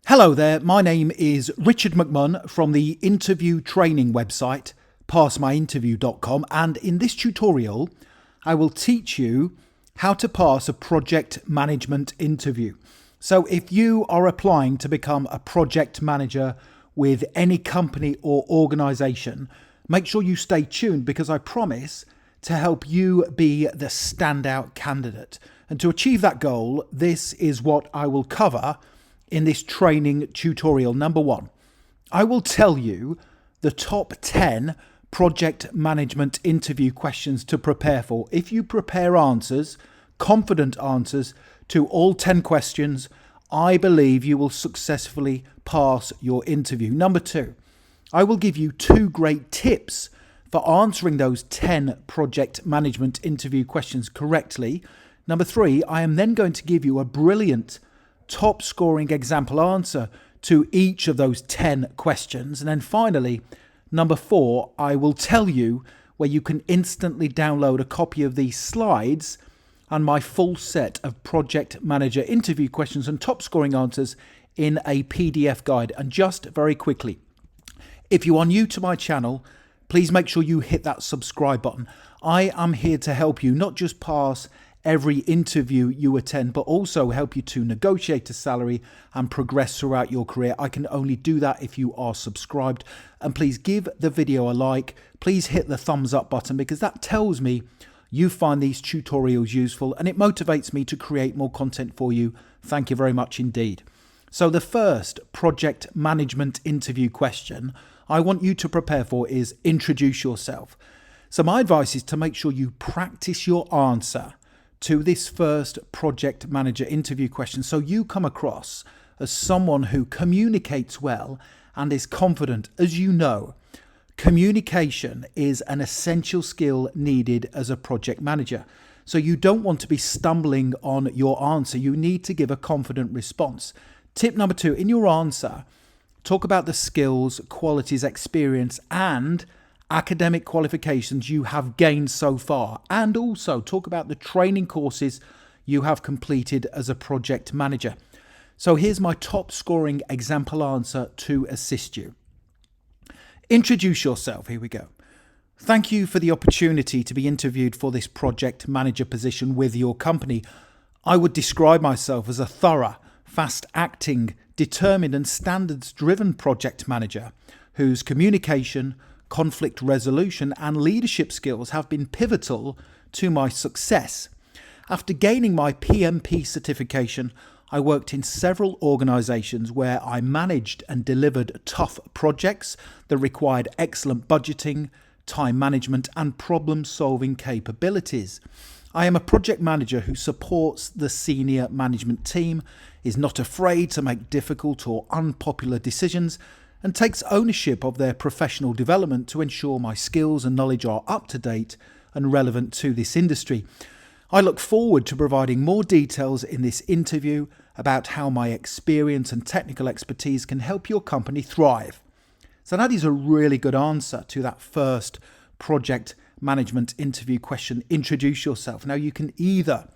Hello there, my name is Richard McMunn from the interview training website passmyinterview.com, and in this tutorial I will teach you how to pass a project management interview. So if you are applying to become a project manager with any company or organisation, make sure you stay tuned because I promise to help you be the standout candidate. And to achieve that goal, this is what I will cover in this training tutorial. Number one, I will tell you the top 10 project management interview questions to prepare for. If you prepare answers, confident answers to all 10 questions, I believe you will successfully pass your interview. Number two, I will give you 2 great tips for answering those 10 project management interview questions correctly. Number 3, I am then going to give you a brilliant top scoring example answer to each of those 10 questions. And then finally, number 4, I will tell you where you can instantly download a copy of these slides and my full set of project manager interview questions and top scoring answers in a PDF guide. And just very quickly, if you are new to my channel, please make sure you hit that subscribe button. I am here to help you not just pass every interview you attend, but also help you to negotiate a salary and progress throughout your career. I can only do that if you are subscribed. And please give the video a like. Please hit the thumbs up button because that tells me you find these tutorials useful and it motivates me to create more content for you. Thank you very much indeed. So the first project management interview question I want you to prepare for is introduce yourself. So my advice is to make sure you practice your answer to this first project manager interview question so you come across as someone who communicates well and is confident. As you know, communication is an essential skill needed as a project manager. So you don't want to be stumbling on your answer. You need to give a confident response. Tip number 2, in your answer, talk about the skills, qualities, experience, and academic qualifications you have gained so far, and also talk about the training courses you have completed as a project manager. So here's my top scoring example answer to assist you. Introduce yourself. Here we go. Thank you for the opportunity to be interviewed for this project manager position with your company. I would describe myself as a thorough, fast-acting, determined and standards-driven project manager whose communication, conflict resolution and leadership skills have been pivotal to my success. After gaining my PMP certification, I worked in several organisations where I managed and delivered tough projects that required excellent budgeting, time management and problem-solving capabilities. I am a project manager who supports the senior management team, is not afraid to make difficult or unpopular decisions, and takes ownership of their professional development to ensure my skills and knowledge are up to date and relevant to this industry. I look forward to providing more details in this interview about how my experience and technical expertise can help your company thrive. So that is a really good answer to that first project management interview question. Introduce yourself. Now you can either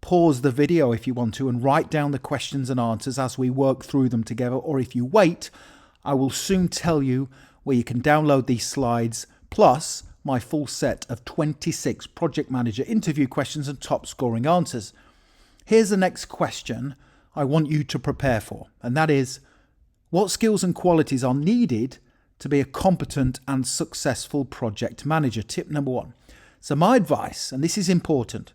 pause the video if you want to and write down the questions and answers as we work through them together, or if you wait, I will soon tell you where you can download these slides, plus my full set of 26 project manager interview questions and top scoring answers. Here's the next question I want you to prepare for, and that is, what skills and qualities are needed to be a competent and successful project manager? Tip number 1. So my advice, and this is important,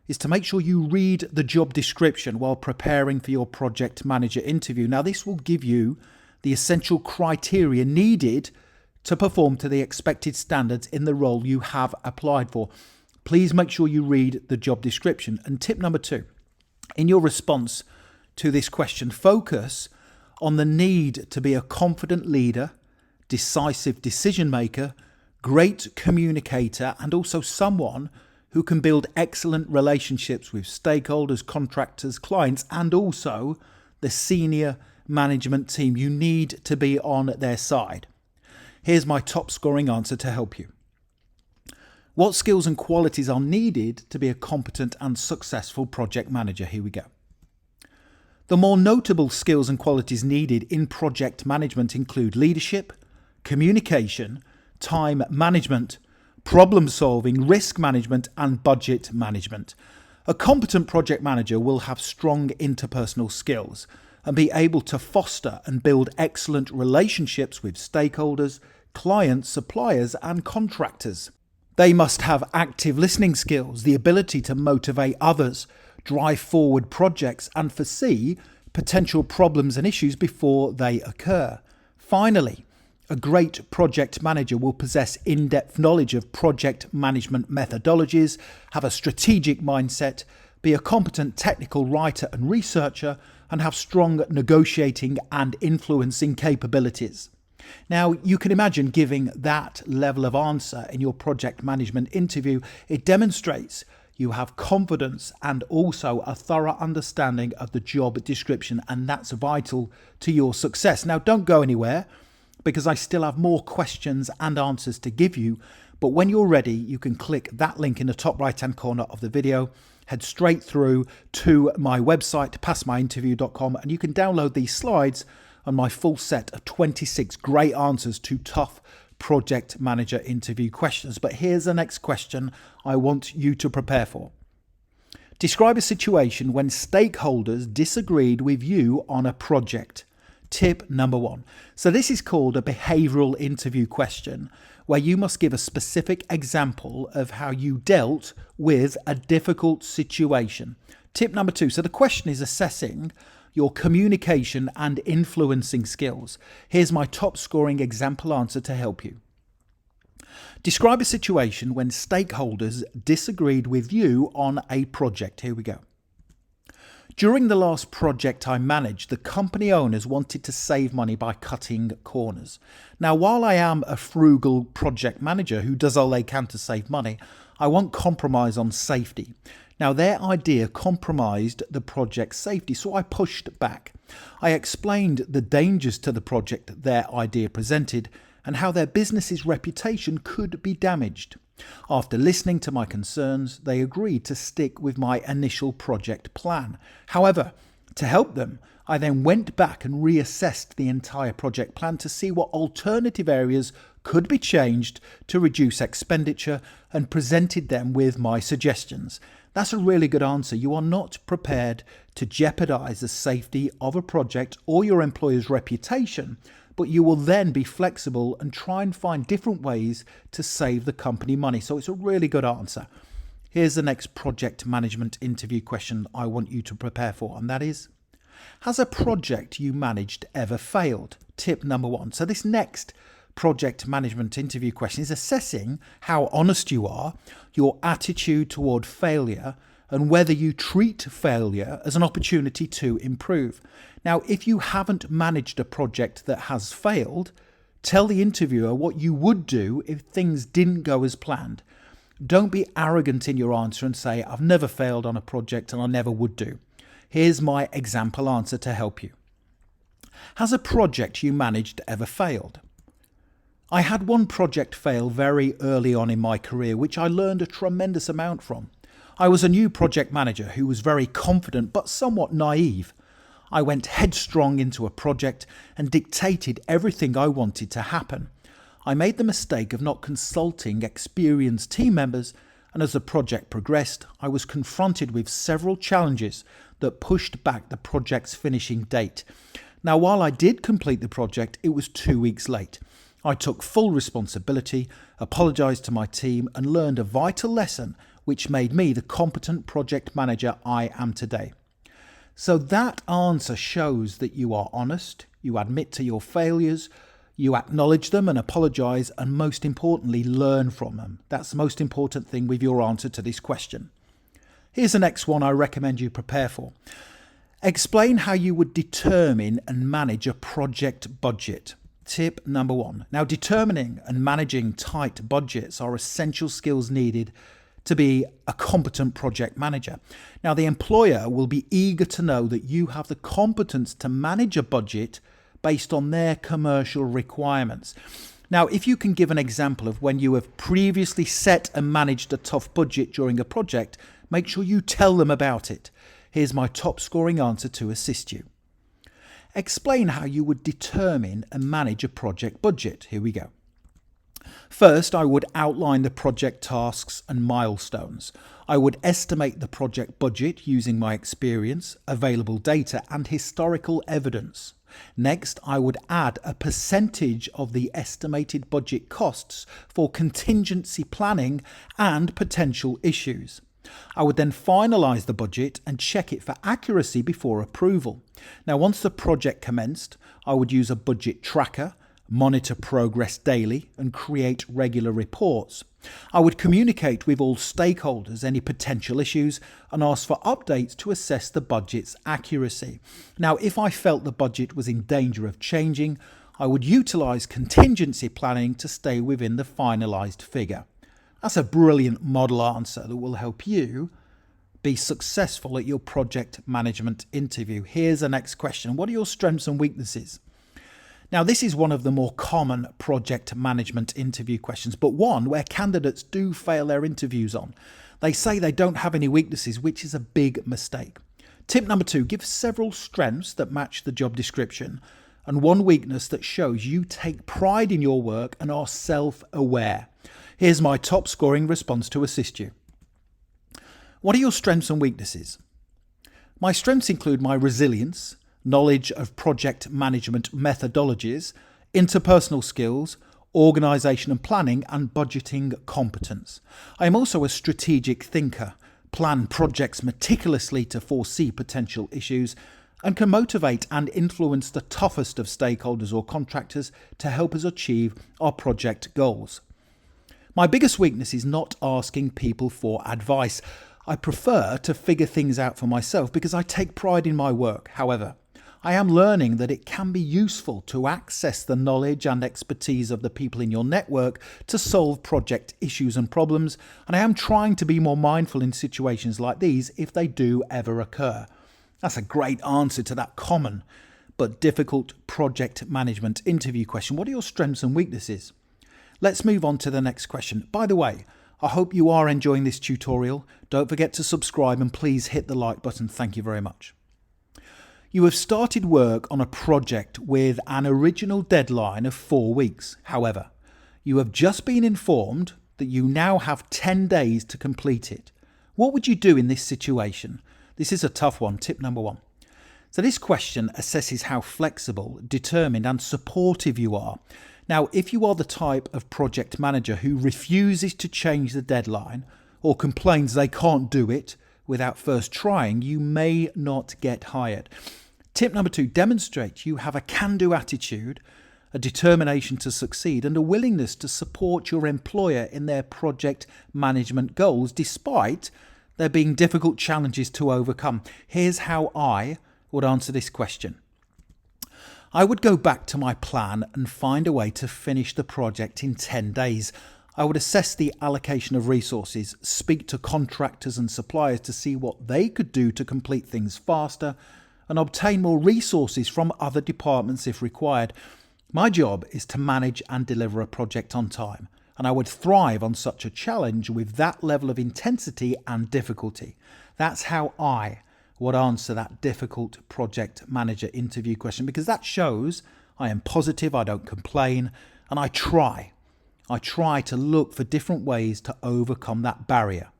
is to make sure you read the job description while preparing for your project manager interview. Now this will give you the essential criteria needed to perform to the expected standards in the role you have applied for. Please make sure you read the job description. And tip number 2, in your response to this question, focus on the need to be a confident leader, decisive decision maker, great communicator, and also someone who can build excellent relationships with stakeholders, contractors, clients, and also the senior management team. You need to be on their side. Here's my top scoring answer to help you. What skills and qualities are needed to be a competent and successful project manager? Here we go. The more notable skills and qualities needed in project management include leadership, communication, time management, problem solving, risk management, and budget management. A competent project manager will have strong interpersonal skills and be able to foster and build excellent relationships with stakeholders, clients, suppliers, and contractors. They must have active listening skills, the ability to motivate others, drive forward projects, and foresee potential problems and issues before they occur. Finally, a great project manager will possess in-depth knowledge of project management methodologies, have a strategic mindset, be a competent technical writer and researcher, and have strong negotiating and influencing capabilities. Now, you can imagine giving that level of answer in your project management interview. It demonstrates you have confidence and also a thorough understanding of the job description, and that's vital to your success. Now, don't go anywhere because I still have more questions and answers to give you. But when you're ready, you can click that link in the top right-hand corner of the video, head straight through to my website, passmyinterview.com, and you can download these slides and my full set of 26 great answers to tough project manager interview questions. But here's the next question I want you to prepare for. Describe a situation when stakeholders disagreed with you on a project. Tip number 1. So this is called a behavioral interview question, where you must give a specific example of how you dealt with a difficult situation. Tip number 2. So the question is assessing your communication and influencing skills. Here's my top scoring example answer to help you. Describe a situation when stakeholders disagreed with you on a project. Here we go. During the last project I managed, the company owners wanted to save money by cutting corners. Now, while I am a frugal project manager who does all they can to save money, I won't compromise on safety. Now, their idea compromised the project's safety, so I pushed back. I explained the dangers to the project their idea presented and how their business's reputation could be damaged. After listening to my concerns, they agreed to stick with my initial project plan. However, to help them, I then went back and reassessed the entire project plan to see what alternative areas could be changed to reduce expenditure and presented them with my suggestions. That's a really good answer. You are not prepared to jeopardize the safety of a project or your employer's reputation, but you will then be flexible and try and find different ways to save the company money. So it's a really good answer. Here's the next project management interview question I want you to prepare for, and that is, has a project you managed ever failed? Tip number 1. So this next project management interview question is assessing how honest you are, your attitude toward failure, and whether you treat failure as an opportunity to improve. Now, if you haven't managed a project that has failed, tell the interviewer what you would do if things didn't go as planned. Don't be arrogant in your answer and say, I've never failed on a project and I never would do. Here's my example answer to help you. Has a project you managed ever failed? I had one project fail very early on in my career, which I learned a tremendous amount from. I was a new project manager who was very confident but somewhat naive. I went headstrong into a project and dictated everything I wanted to happen. I made the mistake of not consulting experienced team members, and as the project progressed, I was confronted with several challenges that pushed back the project's finishing date. Now, while I did complete the project, it was 2 weeks late. I took full responsibility, apologised to my team, and learned a vital lesson which made me the competent project manager I am today. So that answer shows that you are honest, you admit to your failures, you acknowledge them and apologise, and most importantly, learn from them. That's the most important thing with your answer to this question. Here's the next one I recommend you prepare for. Explain how you would determine and manage a project budget. Tip number 1. Now, determining and managing tight budgets are essential skills needed to be a competent project manager. Now, the employer will be eager to know that you have the competence to manage a budget based on their commercial requirements. Now, if you can give an example of when you have previously set and managed a tough budget during a project, make sure you tell them about it. Here's my top scoring answer to assist you. Explain how you would determine and manage a project budget. Here we go. First, I would outline the project tasks and milestones. I would estimate the project budget using my experience, available data, and historical evidence. Next, I would add a percentage of the estimated budget costs for contingency planning and potential issues. I would then finalise the budget and check it for accuracy before approval. Now, once the project commenced, I would use a budget tracker, monitor progress daily, and create regular reports. I would communicate with all stakeholders any potential issues and ask for updates to assess the budget's accuracy. Now, if I felt the budget was in danger of changing, I would utilise contingency planning to stay within the finalised figure. That's a brilliant model answer that will help you be successful at your project management interview. Here's the next question. What are your strengths and weaknesses? Now, this is one of the more common project management interview questions, but one where candidates do fail their interviews on. They say they don't have any weaknesses, which is a big mistake. Tip number 2, give several strengths that match the job description and one weakness that shows you take pride in your work and are self-aware. Here's my top scoring response to assist you. What are your strengths and weaknesses? My strengths include my resilience, knowledge of project management methodologies, interpersonal skills, organisation and planning, and budgeting competence. I am also a strategic thinker, plan projects meticulously to foresee potential issues, and can motivate and influence the toughest of stakeholders or contractors to help us achieve our project goals. My biggest weakness is not asking people for advice. I prefer to figure things out for myself because I take pride in my work. However, I am learning that it can be useful to access the knowledge and expertise of the people in your network to solve project issues and problems, and I am trying to be more mindful in situations like these if they do ever occur. That's a great answer to that common but difficult project management interview question. What are your strengths and weaknesses? Let's move on to the next question. By the way, I hope you are enjoying this tutorial. Don't forget to subscribe and please hit the like button. Thank you very much. You have started work on a project with an original deadline of 4 weeks. However, you have just been informed that you now have 10 days to complete it. What would you do in this situation? This is a tough one. Tip number 1. So this question assesses how flexible, determined and supportive you are. Now, if you are the type of project manager who refuses to change the deadline or complains they can't do it without first trying, you may not get hired. Tip number 2, demonstrate you have a can-do attitude, a determination to succeed, and a willingness to support your employer in their project management goals, despite there being difficult challenges to overcome. Here's how I would answer this question. I would go back to my plan and find a way to finish the project in 10 days. I would assess the allocation of resources, speak to contractors and suppliers to see what they could do to complete things faster, and obtain more resources from other departments if required. My job is to manage and deliver a project on time, and I would thrive on such a challenge with that level of intensity and difficulty. That's how I would answer that difficult project manager interview question, because that shows I am positive, I don't complain, and I try to look for different ways to overcome that barrier.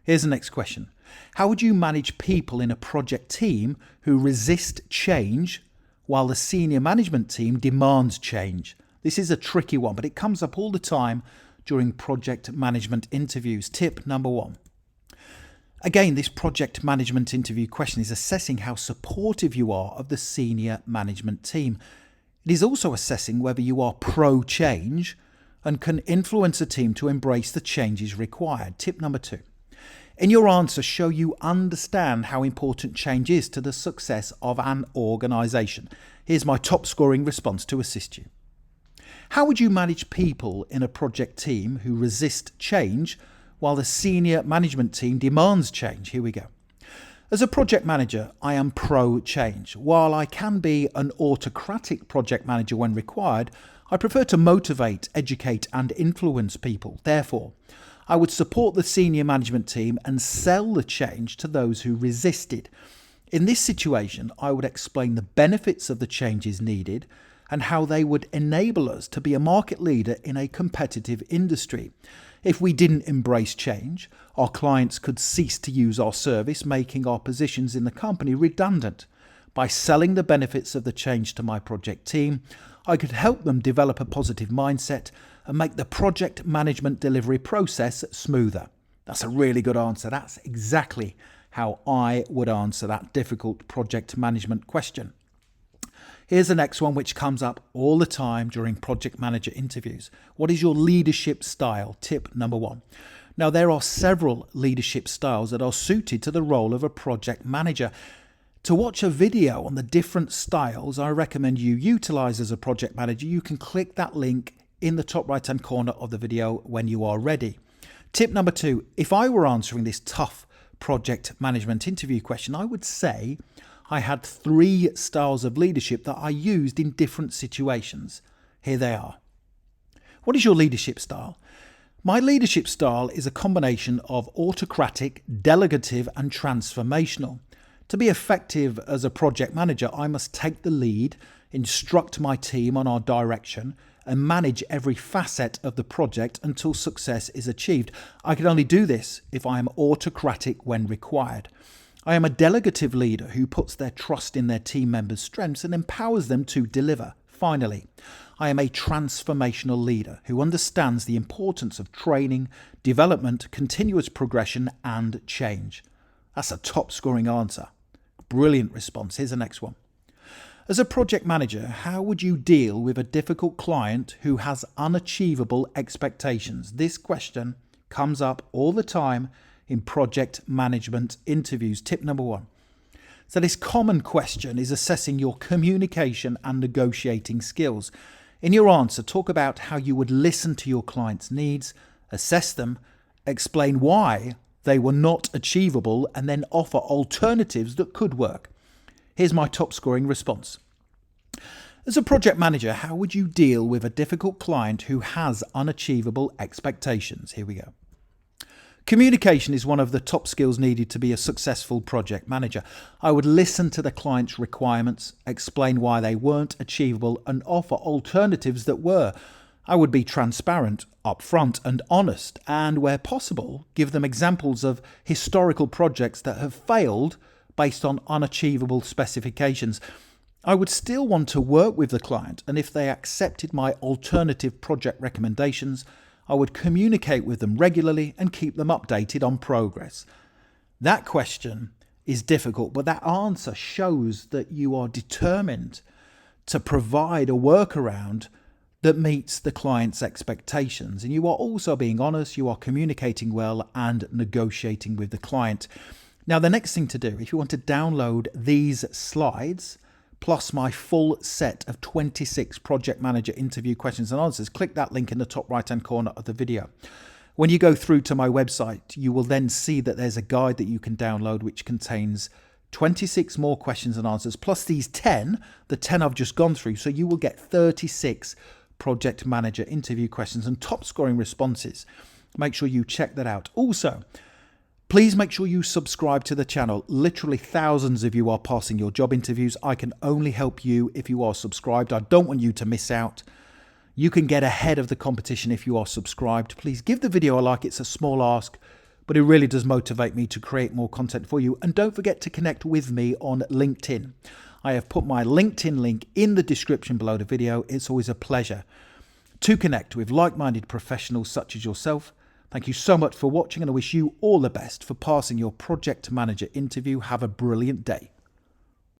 Here's the next question. How would you manage people in a project team who resist change while the senior management team demands change? This is a tricky one, but it comes up all the time during project management interviews. Tip number 1. Again, this project management interview question is assessing how supportive you are of the senior management team. It is also assessing whether you are pro-change and can influence a team to embrace the changes required. Tip number 2. In your answer, show you understand how important change is to the success of an organisation. Here's my top scoring response to assist you. How would you manage people in a project team who resist change while the senior management team demands change? Here we go. As a project manager, I am pro-change. While I can be an autocratic project manager when required, I prefer to motivate, educate and influence people. Therefore, I would support the senior management team and sell the change to those who resisted. In this situation, I would explain the benefits of the changes needed and how they would enable us to be a market leader in a competitive industry. If we didn't embrace change, our clients could cease to use our service, making our positions in the company redundant. By selling the benefits of the change to my project team, I could help them develop a positive mindset and make the project management delivery process smoother. That's a really good answer. That's exactly how I would answer that difficult project management question. Here's the next one, which comes up all the time during project manager interviews. What is your leadership style? Tip number 1. Now, there are several leadership styles that are suited to the role of a project manager. To watch a video on the different styles I recommend you utilize as a project manager, you can click that link in the top right hand corner of the video when you are ready. Tip number 2, if I were answering this tough project management interview question, I would say I had 3 styles of leadership that I used in different situations. Here they are. What is your leadership style? My leadership style is a combination of autocratic, delegative, and transformational. To be effective as a project manager, I must take the lead, instruct my team on our direction, and manage every facet of the project until success is achieved. I can only do this if I am autocratic when required. I am a delegative leader who puts their trust in their team members' strengths and empowers them to deliver. Finally, I am a transformational leader who understands the importance of training, development, continuous progression, and change. That's a top-scoring answer. Brilliant response. Here's the next one. As a project manager, how would you deal with a difficult client who has unachievable expectations? This question comes up all the time in project management interviews. Tip number 1. So this common question is assessing your communication and negotiating skills. In your answer, talk about how you would listen to your client's needs, assess them, explain why they were not achievable, and then offer alternatives that could work. Here's my top scoring response. As a project manager, how would you deal with a difficult client who has unachievable expectations? Here we go. Communication is one of the top skills needed to be a successful project manager. I would listen to the client's requirements, explain why they weren't achievable, and offer alternatives that were. I would be transparent, upfront, and honest, and where possible, give them examples of historical projects that have failed based on unachievable specifications. I would still want to work with the client, and if they accepted my alternative project recommendations, I would communicate with them regularly and keep them updated on progress. That question is difficult, but that answer shows that you are determined to provide a workaround that meets the client's expectations. And you are also being honest, you are communicating well and negotiating with the client. Now, the next thing to do, if you want to download these slides, plus my full set of 26 project manager interview questions and answers, click that link in the top right hand corner of the video. When you go through to my website, you will then see that there's a guide that you can download which contains 26 more questions and answers, plus these 10, the 10 I've just gone through. So you will get 36 project manager interview questions and top scoring responses. Make sure you check that out. Also, please make sure you subscribe to the channel. Literally thousands of you are passing your job interviews. I can only help you if you are subscribed. I don't want you to miss out. You can get ahead of the competition if you are subscribed. Please give the video a like. It's a small ask, but it really does motivate me to create more content for you. And don't forget to connect with me on LinkedIn. I have put my LinkedIn link in the description below the video. It's always a pleasure to connect with like-minded professionals such as yourself. Thank you so much for watching, and I wish you all the best for passing your project manager interview. Have a brilliant day.